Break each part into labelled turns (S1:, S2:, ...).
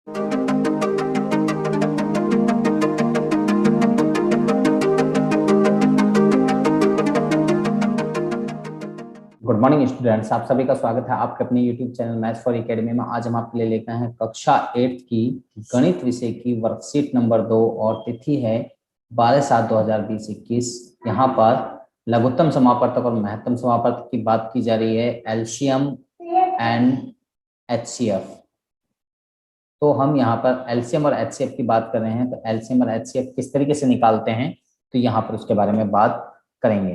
S1: Good morning students, आप सभी का स्वागत है आपके अपने YouTube channel maths for academy में। आज हम आपके लिए लेकर आए हैं कक्षा 8 की गणित विषय की वर्कशीट नंबर 2 और तिथि है 12/7/2021। यहाँ पर लघुत्तम समापवर्तक और महत्तम समापवर्तक की बात की जा रही है, एलसीएम एंड एचसीएफ। तो हम यहाँ पर एलसीएम और एचसीएफ की बात कर रहे हैं, तो एलसीएम और एचसीएफ किस तरीके से निकालते हैं तो यहाँ पर उसके बारे में बात करेंगे।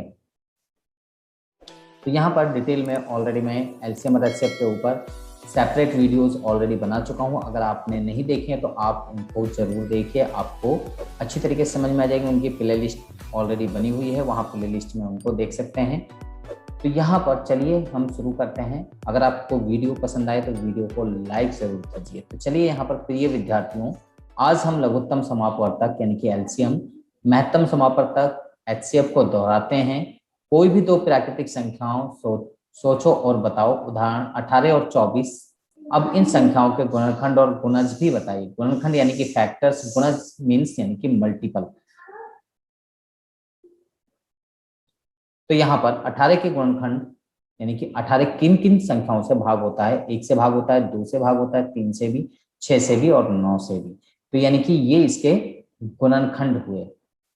S1: तो यहाँ पर डिटेल में ऑलरेडी मैं एलसीएम और एचसीएफ के ऊपर सेपरेट वीडियोस ऑलरेडी बना चुका हूँ। अगर आपने नहीं देखे हैं तो आप उनको जरूर देखिए, आपको अच्छी तरीके से समझ में आ जाएगी। उनकी प्लेलिस्ट ऑलरेडी बनी हुई है, वहाँ प्लेलिस्ट में उनको देख सकते हैं। तो यहाँ पर चलिए हम शुरू करते हैं। अगर आपको वीडियो पसंद आए तो वीडियो को लाइक जरूर कीजिए। तो चलिए यहाँ पर प्रिय विद्यार्थियों, आज हम लघुत्तम समापवर्तक यानी कि एलसीएम, महत्तम समापवर्तक एचसीएफ को दोहराते हैं। कोई भी दो प्राकृतिक संख्याओं सोचो और बताओ। उदाहरण 18 और 24। अब इन संख्याओं के गुणनखंड और गुणज भी बताइए। गुणनखंड यानी कि फैक्टर्स, गुणज मीन्स यानी कि मल्टीपल। तो यहाँ पर 18 के गुणनखंड यानी कि 18 किन किन संख्याओं से भाग होता है? 1 से भाग होता है, 2 से भाग होता है, 3 से भी, 6 से भी और 9 से भी। तो यानी कि ये इसके गुणनखंड हुए।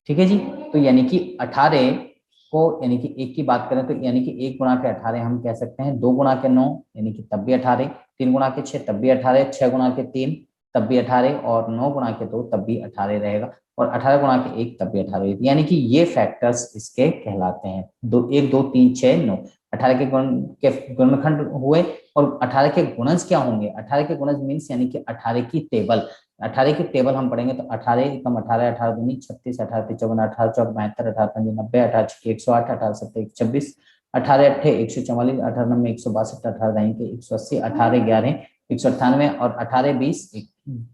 S1: ठीक है जी। तो यानी कि 18 को यानी कि 1 की बात करें तो यानी कि 1 गुणा के 18 हम कह सकते हैं, 2 गुणा के 9 यानी कि तब भी 18, 3 गुणा के 6 तब भी 18, 6 गुणा के 3 तब भी 18 और 9 गुणा के 2 तब भी 18 रहेगा और 18 गुणा के 1 तब भी 18। यानी कि ये फैक्टर्स इसके कहलाते हैं। 1 2 3 6 9 18 के गुणनखंड हुए। और 18 के गुणज क्या होंगे? 18 के गुणज मीन्स यानी कि 18 की टेबल। 18 की टेबल हम पढ़ेंगे तो 18 कम 18, 18 दूनी 36, 18 3 54, 18 चौक 72, 18 5 90, 18 6 108, 18 7 126, 18 8 144, 18 9 162, 18 9 180, 18 11 198 और 18 20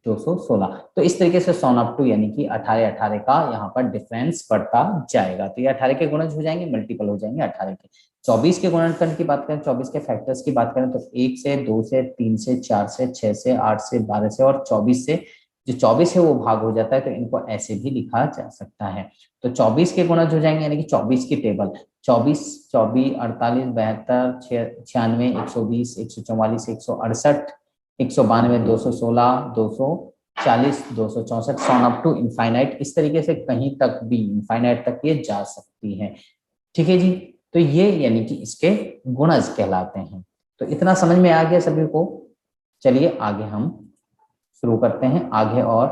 S1: 216। तो इस तरीके से सॉन अप टू यानी कि 18 18 का यहाँ पर डिफरेंस बढ़ता जाएगा। तो ये 18 के गुणज हो जाएंगे, मल्टीपल हो जाएंगे 18 के। 24 के गुणनखंड की बात करें, 24 के फैक्टर्स की बात करें तो 1 से 2 से 3 से 4 से 6 से 8 से 12 से और 24 से। जो 24 है वो भाग हो जाता है तो इनको ऐसे भी लिखा जा सकता है। तो 24 के गुणज हो जाएंगे यानी कि 24 की table 24 24 48 72 96 120 144 168 192 216 240 264 sworn up to infinite. इस तरीके से कहीं तक भी इनफाइनाइट तक ये जा सकती है। ठीक है जी। तो ये यानी कि इसके गुणज कहलाते हैं। तो इतना समझ में आ गया सभी को। चलिए आगे हम शुरू करते हैं आगे और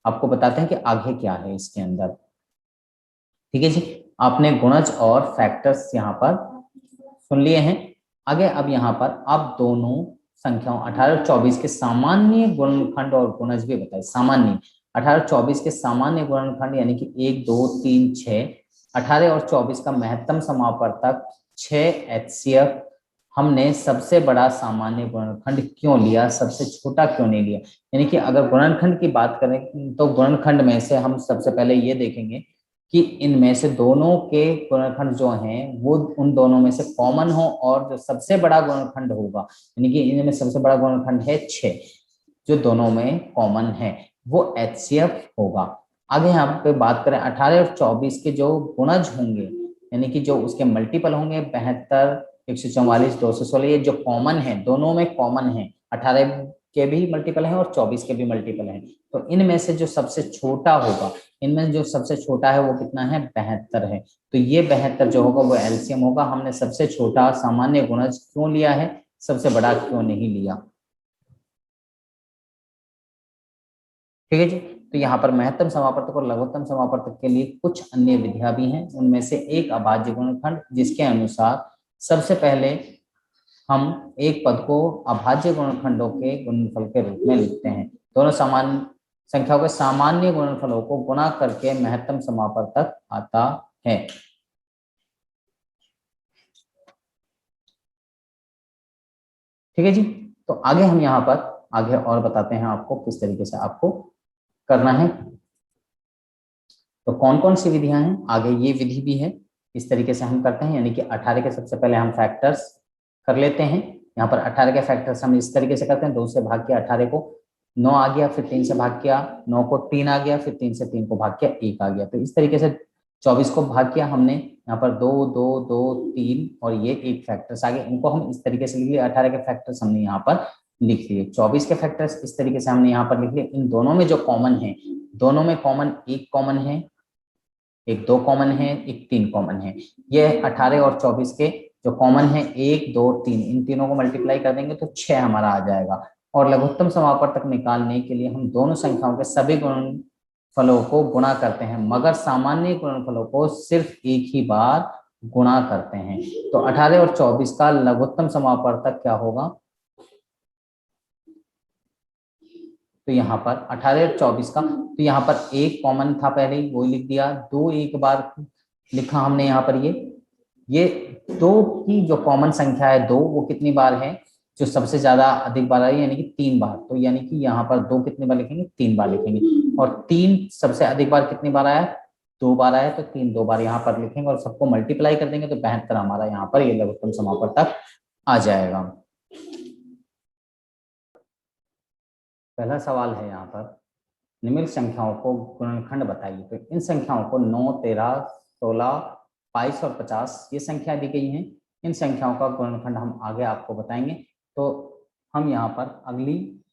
S1: आपको बताते हैं कि आगे क्या है इसके अंदर। ठीक है जी। आपने गुणज और फैक्टर्स यहाँ पर सुन लिए हैं। आगे अब यहाँ पर आप दोनों संख्याओं 18 और 24 के सामान्य गुणनखंड और गुणज भी बताइए। सामान्य 18 और 24 के सामान्य गुणनखंड यानी कि 1 2 3 6, 18 और 24 का महत्तम समापवर्तक 6 एचसीएफ। हमने सबसे बड़ा सामान्य गुणनखंड क्यों लिया, सबसे छोटा क्यों नहीं लिया? यानी कि अगर गुणनखंड की बात करें तो गुणनखंड में से हम सबसे पहले ये देखेंगे कि इनमें से दोनों के गुणनखंड जो हैं वो उन दोनों में से कॉमन हो और जो सबसे बड़ा गुणनखंड होगा यानी कि इनमें सबसे बड़ा गुणनखंड है 6, जो दोनों में कॉमन है वो एचसीएफ होगा। आगे यहाँ पे बात करें 18 और 24 के जो गुणज होंगे यानी कि जो उसके मल्टीपल होंगे 72 144 216, ये जो कॉमन है दोनों में कॉमन है, 18 के भी मल्टीपल है और 24 के भी मल्टीपल है। तो इनमें से जो सबसे छोटा होगा, इनमें जो सबसे छोटा है वो कितना है? 72 है। तो ये 72 जो होगा वो एलसीएम होगा। हमने सबसे छोटा सामान्य गुणज क्यों लिया है, सबसे बड़ा क्यों नहीं लिया? ठीक है जी। तो यहाँ पर महत्तम समापवर्तक और लघुत्तम समापवर्तक के लिए कुछ अन्य विधियां भी हैं। उनमें से एक अभाज्य गुणनखंड, जिसके अनुसार सबसे पहले हम एक पद को अभाज्य गुणनखंडों के गुणनफल के रूप में लिखते हैं। दोनों समान संख्याओं के सामान्य गुणनफलों को गुणा करके महत्तम समापवर्तक आता है। ठीक है जी। तो आगे हम यहाँ पर आगे और बताते हैं आपको किस तरीके से आपको करना है। तो कौन कौन सी विधियां हैं, आगे ये विधि भी है। इस तरीके से हम करते हैं यानी कि 18 के सबसे पहले हम फैक्टर्स कर लेते हैं। यहाँ पर 18 के फैक्टर्स हम इस तरीके से करते हैं, 2 से भाग के 18 को 9 आ गया, फिर 3 से भाग किया, 9 को 3 आ गया, फिर 3 से 3 को भाग किया, 1 आ गया। तो इस तरीके से 24 को भाग किया हमने, यहाँ पर 2 2 2 3 और ये 1 फैक्टर्स आ गए। इनको हम इस तरीके से लिख लिए, 18 के फैक्टर्स हमने यहाँ पर लिख लिए, 24 के फैक्टर्स इस तरीके से हमने यहाँ पर लिख लिए। इन दोनों में जो कॉमन है, दोनों में कॉमन, एक कॉमन है, एक 2 कॉमन है, एक 3 कॉमन है। ये 18 और 24 के जो कॉमन है 1 2 3, इन तीनों को मल्टीप्लाई कर देंगे तो 6 हमारा आ जाएगा। और लघुत्तम समापवर्तक निकालने के लिए हम दोनों संख्याओं के सभी गुणनफलों को गुणा करते हैं, मगर सामान्य गुणनफलों को सिर्फ एक ही बार गुणा करते हैं। तो 18 और 24 का लघुत्तम समापवर्तक क्या होगा? तो यहाँ पर 18 और 24 का, तो यहाँ पर एक कॉमन था पहले ही, वो लिख दिया। 2 एक बार लिखा हमने यहाँ पर, ये 2 की जो कॉमन संख्या है 2, वो कितनी बार है? जो सबसे ज्यादा अधिक बार आई, यानी कि 3 बार। तो यानी कि यहाँ पर 2 कितनी बार लिखेंगे? 3 बार लिखेंगे। और 3 सबसे अधिक बार कितनी बार आया? 2 बार आया, तो 3 2 बार यहाँ पर लिखेंगे और सबको मल्टीप्लाई कर देंगे तो 72 हमारा यहाँ पर ये लघुत्तम समापवर्तक आ जाएगा। पहला सवाल है यहाँ पर, निम्नलिखित संख्याओं को गुणनखंड बताइए। तो इन संख्याओं को 9 13 16 22 और 50 ये संख्या दी गई हैं। इन संख्याओं का गुणनखंड हम आगे आपको बताएंगे। तो हम यहाँ पर अगली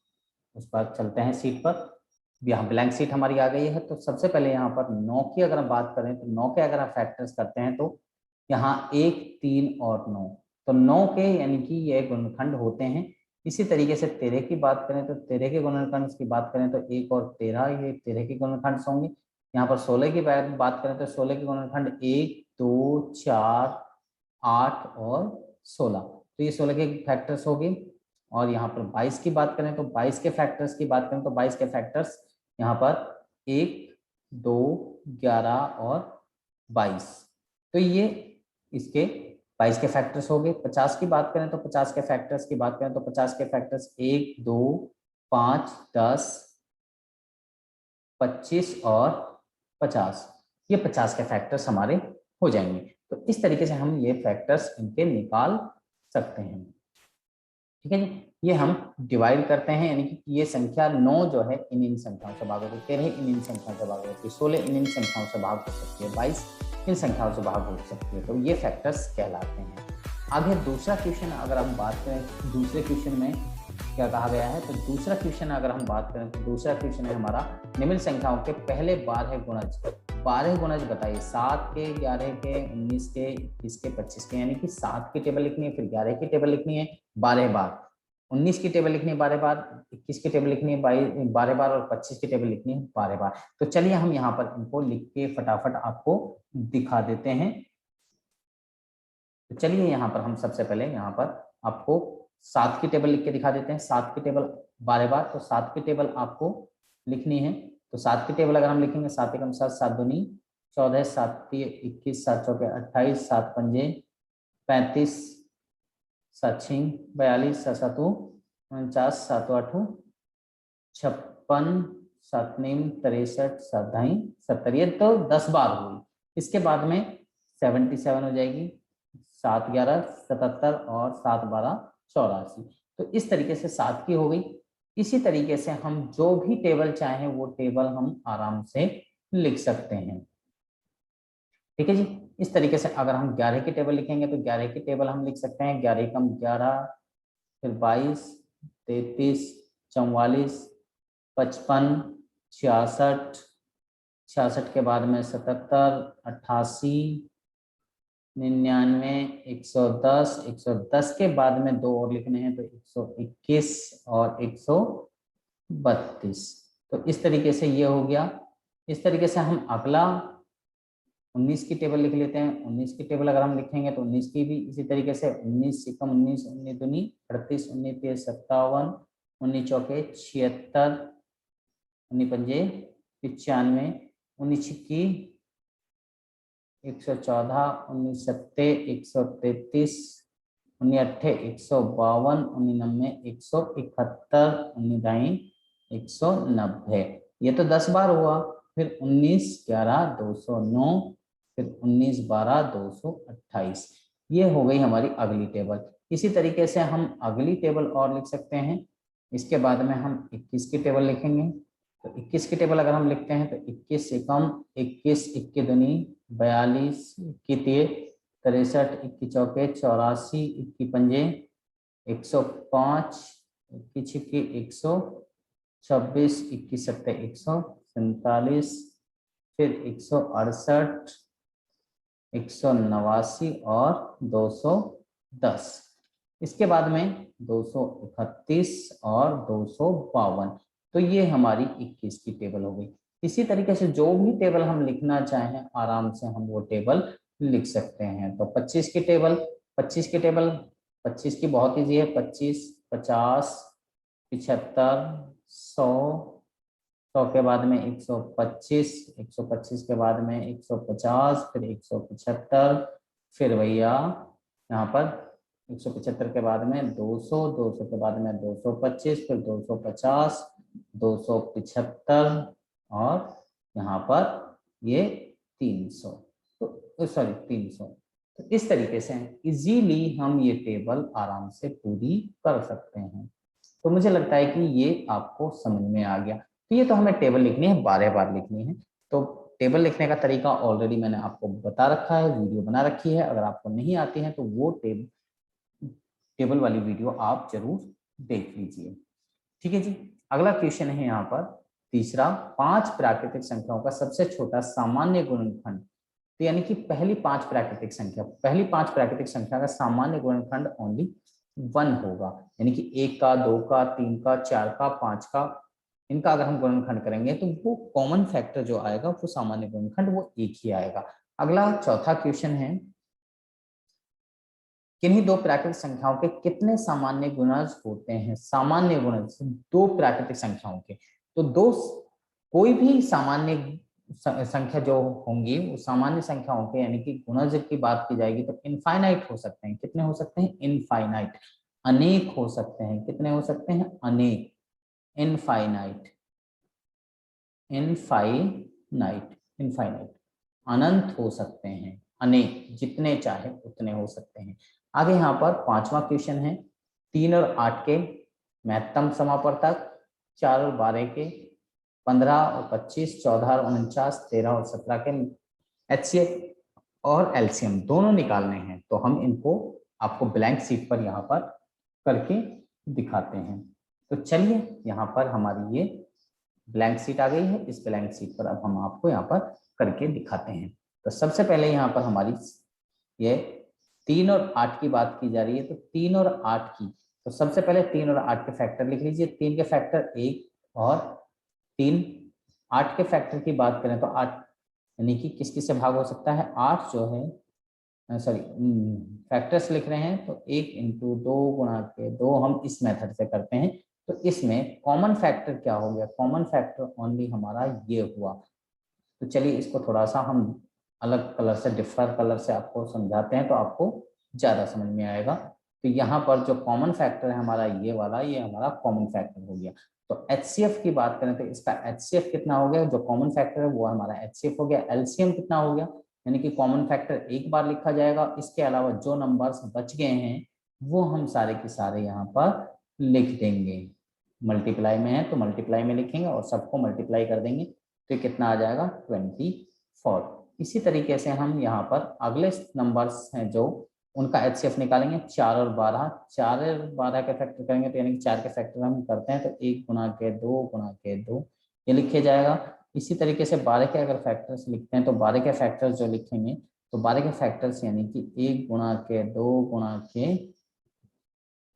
S1: उस पर चलते हैं, सीट पर। यहाँ ब्लैंक सीट हमारी आ गई है। तो सबसे पहले यहाँ पर 9 की अगर हम बात करें तो 9 के अगर हम फैक्टर्स करते हैं तो यहाँ 1 3 और 9, तो 9 के यानी कि ये गुणनखंड होते हैं। इसी तरीके से 13 की बात करें तो 13 के गुणनखंड की बात करें तो 1 और 13, ये 13 के गुणनखंड होंगे। यहाँ पर 16 की बात करें तो 16 के गुणनखंड 1 2 4 8 और 16, तो ये 16 के फैक्टर्स हो गए। और यहाँ पर 22 की बात करें तो 22 के फैक्टर्स की बात करें तो 22 के फैक्टर्स यहाँ पर 1 2 11 और 22, तो ये इसके 22 के फैक्टर्स हो गए। 50 की बात करें तो 50 के फैक्टर्स की बात करें तो 50 के फैक्टर्स 1 2 5 10 25 और 50, ये 50 के फैक्टर्स हमारे हो जाएंगे। तो इस तरीके से हम ये फैक्टर्स इनके निकाल सकते हैं। ठीक है जी, ये हम डिवाइड करते हैं, यानी कि ये संख्या 9 जो है इन संख्याओं से भाग होती है, 13 इन संख्याओं से भाग होती है, 16 इन संख्याओं से भाग हो सकती है, 22 इन संख्याओं से भाग हो सकती है। तो ये फैक्टर्स कहलाते हैं। आगे दूसरा क्वेश्चन अगर हम बात करें, दूसरे क्वेश्चन में क्या कहा गया है, तो दूसरा क्वेश्चन अगर हम बात करें तो दूसरा क्वेश्चन है हमारा, निम्न संख्याओं के पहले 12 गुणज, 12 गुणज बताइए। 7 के, 11 के, 19 के, 21 के, 25 के, यानी कि 7 की टेबल लिखनी है, फिर 11 की टेबल लिखनी है 12 बार, 19 की टेबल लिखनी है 12 बार, 21 की टेबल लिखनी है 12 बार और 25 की टेबल लिखनी है 12 बार। तो चलिए हम यहाँ पर इनको लिख के फटाफट आपको दिखा देते हैं। तो चलिए यहाँ पर हम सबसे पहले यहाँ पर आपको 7 की टेबल लिख के दिखा देते हैं। 7 की टेबल 12 बार, तो 7 की टेबल आपको लिखनी है। तो 7 की टेबल अगर हम लिखेंगे, 7 एकम 7, 7 दूनी 14, 7 तिये 21, 7 चौके 28, 7 पंजे 35, 7 छीं 42, 7 सातों 49, 7 आठों 56, 7 नीम 63, 7 ढाई 70, ये तो 10 बार हुई। इसके बाद में 77 हो जाएगी, 7 11 77 और 7 12 84। तो इस तरीके से 7 की हो गई। इसी तरीके से हम जो भी टेबल चाहें वो टेबल हम आराम से लिख सकते हैं। ठीक है जी, इस तरीके से अगर हम 11 की टेबल लिखेंगे तो 11 की टेबल हम लिख सकते हैं। 11 एकम 11, फिर 22, 33, 44, 55, 66, 66 के बाद में 77, 88, 99, 110, 110 के बाद में 2 और लिखने हैं तो 121 और 132। तो इस तरीके से ये हो गया। इस तरीके से हम अगला 19 की टेबल लिख लेते हैं। 19 की टेबल अगर हम लिखेंगे तो 19 की भी इसी तरीके से 19 एकम 19, 19 दूनी 38, 19 तेज 57, 19 चौके 76, 19 पंजे 95, 19 छिक्की 114, 19 सत्ते 133, 19 अट्ठे 152, 19 नब्बे 171, 19 ढाई 190। ये तो 10 बार हुआ। फिर 19 11 209, फिर 19 12 228, ये हो गई हमारी अगली टेबल। इसी तरीके से हम अगली टेबल और लिख सकते हैं। इसके बाद में हम 21 की टेबल लिखेंगे। तो 21 की टेबल अगर हम लिखते हैं तो 21 एकम 21, 21 दूनी 42, 21 तिये 63, 21 चौके 84, 21 पंजे 105, 21 छिक्के 126, 21 सत्ते 147, फिर 168, 189 और 210। इसके बाद में 231 और 252। तो ये हमारी 21 की टेबल हो गई। इसी तरीके से जो भी टेबल हम लिखना चाहें आराम से हम वो टेबल लिख सकते हैं। तो 25 की टेबल, 25 की बहुत ईजी है। 25, 50, 75, 100, 100 के बाद में 125, 125 के बाद में 150, फिर 175, फिर भैया यहाँ पर 175 के बाद में 200, 200 के बाद में 225, फिर 250, 275 और यहाँ पर ये 300, तो सॉरी 300। तो इस तरीके से इजीली हम ये टेबल आराम से पूरी कर सकते हैं। तो मुझे लगता है कि ये आपको समझ में आ गया। तो ये तो हमें टेबल लिखनी है, 12 बार लिखनी है। तो टेबल लिखने का तरीका ऑलरेडी मैंने आपको बता रखा है, वीडियो बना रखी है। अगर आपको नहीं आती है तो वो टेबल वाली वीडियो आप जरूर देख लीजिए। ठीक है जी। अगला क्वेश्चन है यहाँ पर तीसरा, 5 प्राकृतिक संख्याओं का सबसे छोटा सामान्य गुणनखंड। तो यानी कि पहली 5 प्राकृतिक संख्या का सामान्य गुणनखंड ओनली 1 होगा। यानी कि 1 का, 2 का, 3 का, 4 का, 5 का, इनका अगर हम गुणनखंड करेंगे तो वो कॉमन फैक्टर जो आएगा वो सामान्य गुणनखंड वो 1 ही आएगा। अगला चौथा क्वेश्चन है, किन्हीं दो प्राकृतिक संख्याओं के कितने सामान्य गुणज होते हैं? सामान्य गुणज दो प्राकृतिक संख्याओं के, तो दो कोई भी सामान्य संख्या जो होंगी वो सामान्य संख्याओं के यानी कि गुणज की बात की जाएगी तो इनफाइनाइट हो सकते हैं। कितने हो सकते हैं? इनफाइनाइट, अनेक हो सकते हैं। कितने हो सकते हैं? अनेक, इनफाइनाइट, इनफाइनाइट, इनफाइनाइट, अनंत हो सकते हैं। अनेक, जितने चाहे उतने हो सकते हैं। आगे यहाँ पर 5वां क्वेश्चन है, 3 और 8 के महत्तम समापवर्तक, 4 और 12 के, 15 और 25, 14 और 49, 13 और 17 के HCF और एलसीएम दोनों निकालने हैं। तो हम इनको आपको ब्लैंक शीट पर यहाँ पर करके दिखाते हैं। तो चलिए यहाँ पर हमारी ये ब्लैंक शीट आ गई है। इस ब्लैंक शीट पर अब हम आपको यहाँ पर करके दिखाते हैं। तो सबसे पहले यहाँ पर हमारी ये 3 और 8 की बात की जा रही है। तो 3 और 8 की, तो सबसे पहले 3 और 8 के फैक्टर लिख लीजिए। 3 के फैक्टर 1 और 3। 8 के फैक्टर की बात करें तो 8 यानी कि किस किस से भाग हो सकता है? 8 जो है, सॉरी फैक्टर्स लिख रहे हैं तो 1 इंटू 2 गुणा के 2 हम इस मेथड से करते हैं। तो इसमें कॉमन फैक्टर क्या हो गया? कॉमन फैक्टर ओनली हमारा ये हुआ। तो चलिए इसको थोड़ा सा हम अलग कलर से, डिफर कलर से आपको समझाते हैं तो आपको ज्यादा समझ में आएगा। तो यहाँ पर जो कॉमन फैक्टर है हमारा ये वाला, ये हमारा कॉमन फैक्टर हो गया। तो HCF की बात करें तो इसका HCF कितना हो गया? जो कॉमन फैक्टर है वो हमारा HCF हो गया। LCM कितना हो गया? यानी कि कॉमन फैक्टर एक बार लिखा जाएगा, इसके अलावा जो नंबर्स बच गए हैं वो हम सारे के सारे यहाँ पर लिख देंगे। मल्टीप्लाई में है तो मल्टीप्लाई में लिखेंगे और सबको मल्टीप्लाई कर देंगे तो कितना आ जाएगा? 24। इसी तरीके से हम यहाँ पर अगले नंबर्स हैं जो उनका HCF निकालेंगे। 4 और 12, 4 और 12 के फैक्टर करेंगे तो यानी कि 4 के फैक्टर हम करते हैं तो 1 गुणा के 2 गुणा के 2 ये लिखे जाएगा। इसी तरीके से 12 के अगर फैक्टर्स लिखते हैं तो 12 के फैक्टर्स जो लिखेंगे तो 12 के फैक्टर्स यानी कि 1 गुणा के 2 गुणा के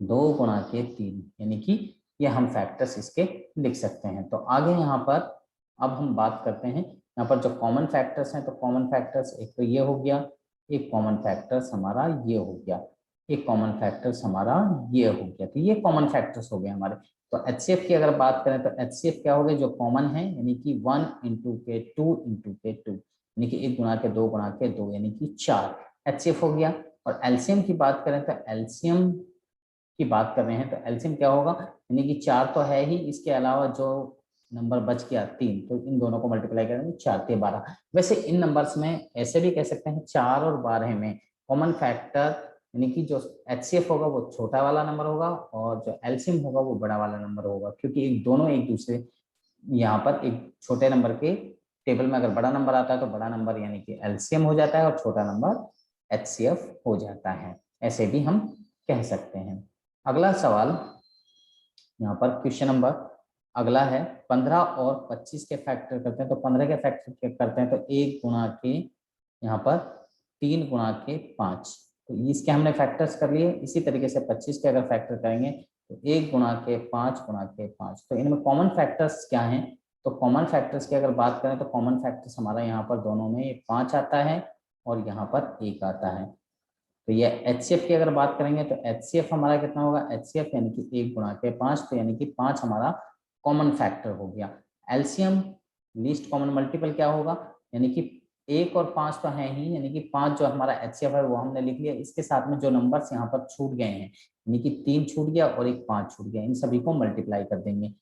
S1: 2 गुणा के 3 यानी कि ये हम फैक्टर्स इसके लिख सकते हैं। तो आगे यहाँ पर अब हम बात करते हैं यहाँ पर जो कॉमन फैक्टर्स हैं। तो कॉमन फैक्टर्स एक तो ये हो गया, एक कॉमन फैक्टर्स हमारा ये हो गया, एक कॉमन फैक्टर्स हमारा ये हो गया। तो ये कॉमन फैक्टर्स हो गए हमारे। तो HCF की अगर बात करें तो HCF क्या हो गया? जो कॉमन है यानी कि 1 इंटू के 2 इंटू के 2 यानी कि 1 गुणा के 2 गुणा के 2 यानी कि 4 HCF हो गया। और LCM की बात करें तो LCM की बात कर रहे हैं तो एलसीएम क्या होगा? यानी कि 4 तो है ही, इसके अलावा जो नंबर बच गया 3, तो इन दोनों को मल्टीप्लाई करेंगे 4 के 12। वैसे इन नंबर्स में ऐसे भी कह सकते हैं 4 और 12 में कॉमन फैक्टर यानी कि जो HCF होगा वो छोटा वाला नंबर होगा और जो एलसीएम होगा वो बड़ा वाला नंबर होगा, क्योंकि दोनों एक दूसरे, यहाँ पर एक छोटे नंबर के टेबल में अगर बड़ा नंबर आता है तो बड़ा नंबर यानी कि एलसीएम हो जाता है और छोटा नंबर HCF हो जाता है, ऐसे भी हम कह सकते हैं। अगला सवाल यहाँ पर क्वेश्चन नंबर अगला है 15 और 25 के फैक्टर करते हैं। तो 15 के फैक्टर करते हैं तो 1 गुणा के यहाँ पर 3 गुणा के 5, तो इसके हमने फैक्टर्स कर लिए। इसी तरीके से 25 के अगर फैक्टर करेंगे तो 1 गुणा के 5 गुणा के 5। तो इनमें कॉमन फैक्टर्स क्या हैं? तो कॉमन फैक्टर्स की अगर बात करें तो कॉमन फैक्टर्स हमारा यहाँ पर दोनों में 5 आता है और यहाँ पर 1 आता है। तो ये HCF की अगर बात करेंगे तो HCF हमारा कितना होगा? HCF यानी कि 1 गुणा के 5, तो यानी कि 5 हमारा कॉमन फैक्टर हो गया। एलसीएम लीस्ट कॉमन मल्टीपल क्या होगा? यानी कि 1 और 5 तो है ही, यानी कि 5 जो हमारा HCF है वो हमने लिख लिया। इसके साथ में जो नंबर्स यहाँ पर छूट गए हैं, यानी कि 3 छूट गया और एक 5 छूट गया, इन सभी को मल्टीप्लाई कर देंगे।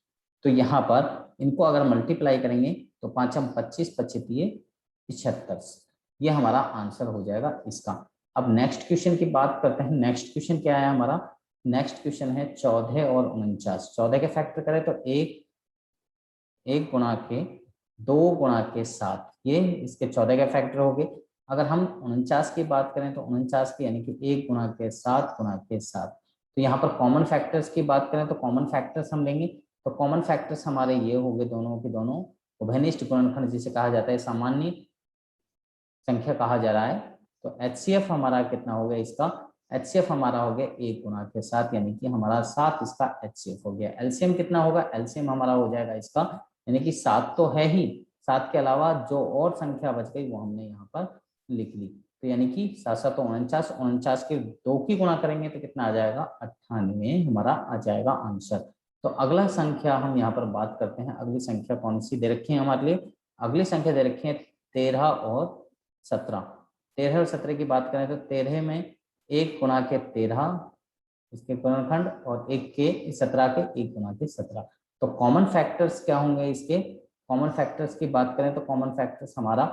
S1: तो यहाँ पर इनको अगर मल्टीप्लाई करेंगे तो 5 हम 25, 25 75, ये हमारा आंसर हो जाएगा इसका। अब नेक्स्ट क्वेश्चन की बात करते हैं। नेक्स्ट क्वेश्चन क्या है हमारा? नेक्स्ट क्वेश्चन है 14 और 49। 14 के फैक्टर करें तो 1 गुणा के 2 गुणा के 7, ये इसके 14 के फैक्टर हो गए। अगर हम 49 की बात करें तो 49 की यानी कि 1 गुणा के 7 गुणा के 7। तो यहाँ पर कॉमन फैक्टर्स की बात करें तो कॉमन फैक्टर्स हम लेंगे। तो कॉमन फैक्टर्स हमारे ये हो गए, दोनों के दोनों उभयनिष्ठ गुणनखंड जिसे कहा जाता है, सामान्य संख्या कहा जा रहा है। तो HCF हमारा कितना हो गया इसका? HCF हमारा हो गया 1 गुणा के 7, यानी कि हमारा 7 इसका HCF हो गया। एलसीएम कितना होगा? एलसीएम हमारा हो जाएगा इसका, यानी कि 7 तो है ही, 7 के अलावा जो और संख्या बच गई वो हमने यहाँ पर लिख ली। तो यानी कि 7 7 49, 49 के 2 की गुणा करेंगे तो कितना आ जाएगा? 98 हमारा आ जाएगा आंसर। तो अगला संख्या हम यहाँ पर बात करते हैं। अगली संख्या कौन सी दे रखी है हमारे लिए? अगली संख्या दे रखी है 13 और 17। 13 और 17 की बात करें तो 13 में 1 गुणा के 13 इसके गुणनखंड और 1 के 17 के 1 गुणा के 17। तो कॉमन फैक्टर्स क्या होंगे इसके? कॉमन फैक्टर्स की बात करें तो कॉमन फैक्टर्स हमारा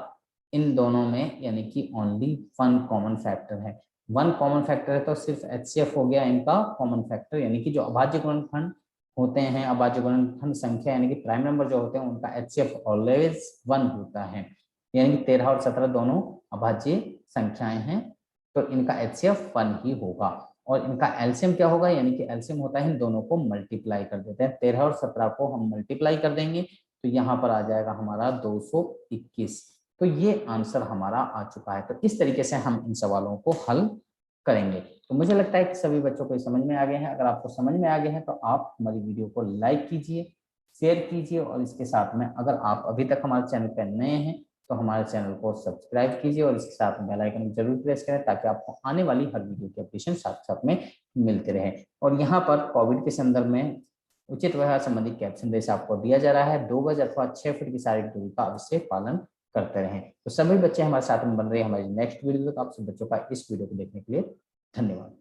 S1: इन दोनों में यानी कि ओनली 1 कॉमन फैक्टर है। 1 कॉमन फैक्टर है तो सिर्फ HCF हो गया इनका कॉमन फैक्टर, यानी कि जो अभाज्य गुणनखंड होते हैं, अभाज्य गुणनखंड संख्या यानी कि प्राइम नंबर जो होते हैं उनका HCF ऑलवेज 1 होता है। यानी कि 13 और 17 दोनों अभाज्य संख्याएं हैं तो इनका HCF 1 ही होगा। और इनका एलसीएम क्या होगा? यानी कि एलसीएम होता है इन दोनों को मल्टीप्लाई कर देते हैं। 13 और 17 को हम मल्टीप्लाई कर देंगे तो यहाँ पर आ जाएगा हमारा 221। तो ये आंसर हमारा आ चुका है। तो इस तरीके से हम इन सवालों को हल करेंगे। तो मुझे लगता है कि सभी बच्चों को समझ में आ गए हैं। अगर आपको समझ में आ गए हैं तो आप हमारी वीडियो को लाइक कीजिए, शेयर कीजिए और इसके साथ में अगर आप अभी तक हमारे चैनल पर नए हैं तो हमारे चैनल को सब्सक्राइब कीजिए और इसके साथ बेल आइकन जरूर प्रेस करें ताकि आपको आने वाली हर वीडियो की अपडेशन साथ साथ में मिलते रहे। और यहाँ पर कोविड के संदर्भ में उचित व्यवहार संबंधी कैप्शन जैसे आपको दिया जा रहा है, 2 गज अथवा 6 फीट की शारीरिक दूरी का अवश्य पालन करते रहें। तो सभी बच्चे हमारे साथ में बन रहे हैं हमारी नेक्स्ट वीडियो तक। आप सब बच्चों का इस वीडियो को देखने के लिए धन्यवाद।